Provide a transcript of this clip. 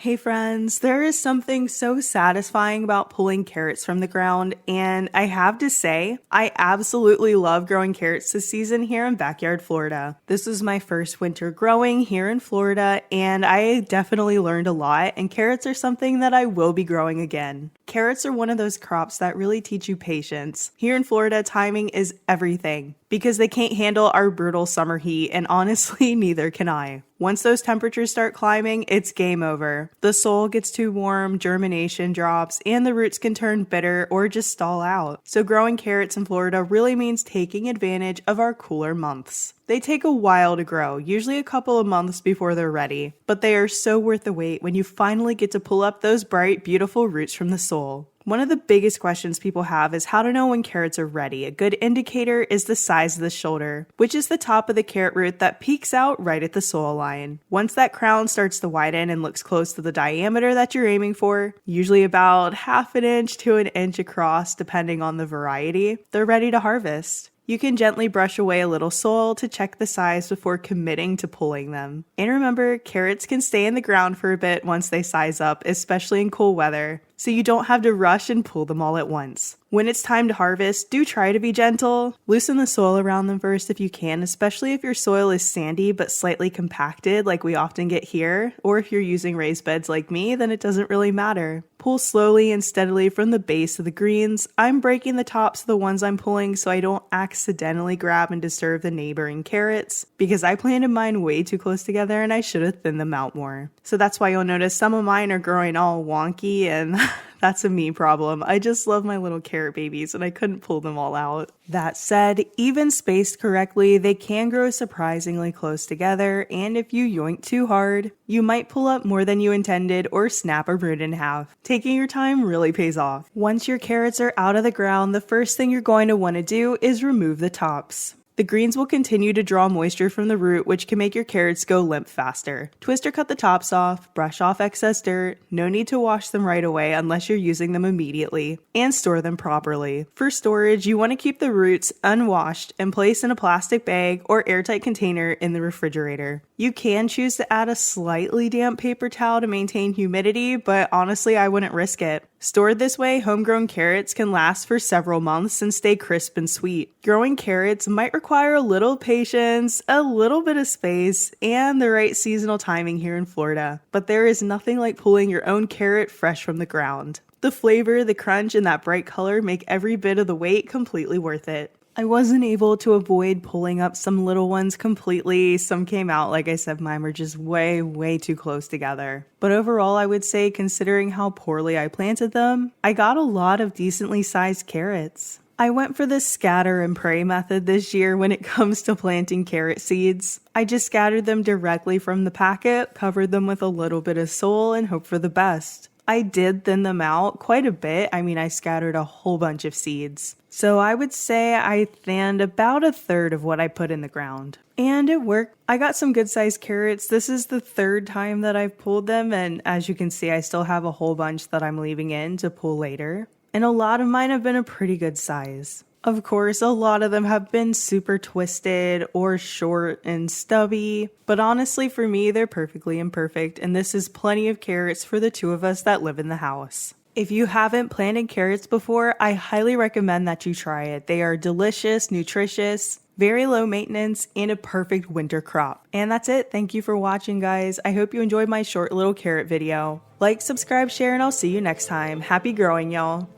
Hey friends, there is something so satisfying about pulling carrots from the ground, and I have to say, I absolutely love growing carrots this season here in Backyard Florida. This was my first winter growing here in Florida, and I definitely learned a lot, and carrots are something that I will be growing again. Carrots are one of those crops that really teach you patience. Here in Florida, timing is everything because they can't handle our brutal summer heat, and honestly, neither can I. Once those temperatures start climbing, it's game over. The soil gets too warm, germination drops, and the roots can turn bitter or just stall out. So growing carrots in Florida really means taking advantage of our cooler months. They take a while to grow, usually a couple of months before they're ready, but they are so worth the wait when you finally get to pull up those bright, beautiful roots from the soil. One of the biggest questions people have is how to know when carrots are ready. A good indicator is the size of the shoulder, which is the top of the carrot root that peeks out right at the soil line. Once that crown starts to widen and looks close to the diameter that you're aiming for, usually about ½ inch to an inch across depending on the variety, they're ready to harvest. You can gently brush away a little soil to check the size before committing to pulling them. And remember, carrots can stay in the ground for a bit once they size up, especially in cool weather, so you don't have to rush and pull them all at once. When it's time to harvest, do try to be gentle. Loosen the soil around them first if you can, especially if your soil is sandy but slightly compacted like we often get here, or if you're using raised beds like me, then it doesn't really matter. Pull slowly and steadily from the base of the greens. I'm breaking the tops of the ones I'm pulling so I don't accidentally grab and disturb the neighboring carrots, because I planted mine way too close together and I should have thinned them out more. So that's why you'll notice some of mine are growing all wonky, and that's a me problem. I just love my little carrot babies and I couldn't pull them all out. That said, even spaced correctly, they can grow surprisingly close together, and if you yoink too hard, you might pull up more than you intended or snap a root in half. Taking your time really pays off. Once your carrots are out of the ground, the first thing you're going to want to do is remove the tops. The greens will continue to draw moisture from the root, which can make your carrots go limp faster. Twist or cut the tops off, brush off excess dirt, no need to wash them right away unless you're using them immediately, and store them properly. For storage, you want to keep the roots unwashed and place in a plastic bag or airtight container in the refrigerator. You can choose to add a slightly damp paper towel to maintain humidity, but honestly, I wouldn't risk it. Stored this way, homegrown carrots can last for several months and stay crisp and sweet. Growing carrots might require a little patience, a little bit of space, and the right seasonal timing here in Florida. But there is nothing like pulling your own carrot fresh from the ground. The flavor, the crunch, and that bright color make every bit of the wait completely worth it. I wasn't able to avoid pulling up some little ones completely. Some came out, like I said, mine were just way too close together. But overall, I would say, considering how poorly I planted them, I got a lot of decently sized carrots. I went for the scatter and pray method this year when it comes to planting carrot seeds. I just scattered them directly from the packet, covered them with a little bit of soil, and hoped for the best. I did thin them out quite a bit. I scattered a whole bunch of seeds. So I would say I thinned about 1/3 of what I put in the ground. And it worked. I got some good sized carrots. This is the 3rd time that I've pulled them, and as you can see, I still have a whole bunch that I'm leaving in to pull later. And a lot of mine have been a pretty good size. Of course, a lot of them have been super twisted or short and stubby, but honestly for me, they're perfectly imperfect, and this is plenty of carrots for the 2 of us that live in the house. If you haven't planted carrots before, I highly recommend that you try it. They are delicious, nutritious, very low maintenance, and a perfect winter crop. And that's it. Thank you for watching, guys. I hope you enjoyed my short little carrot video. Like, subscribe, share, and I'll see you next time. Happy growing, y'all.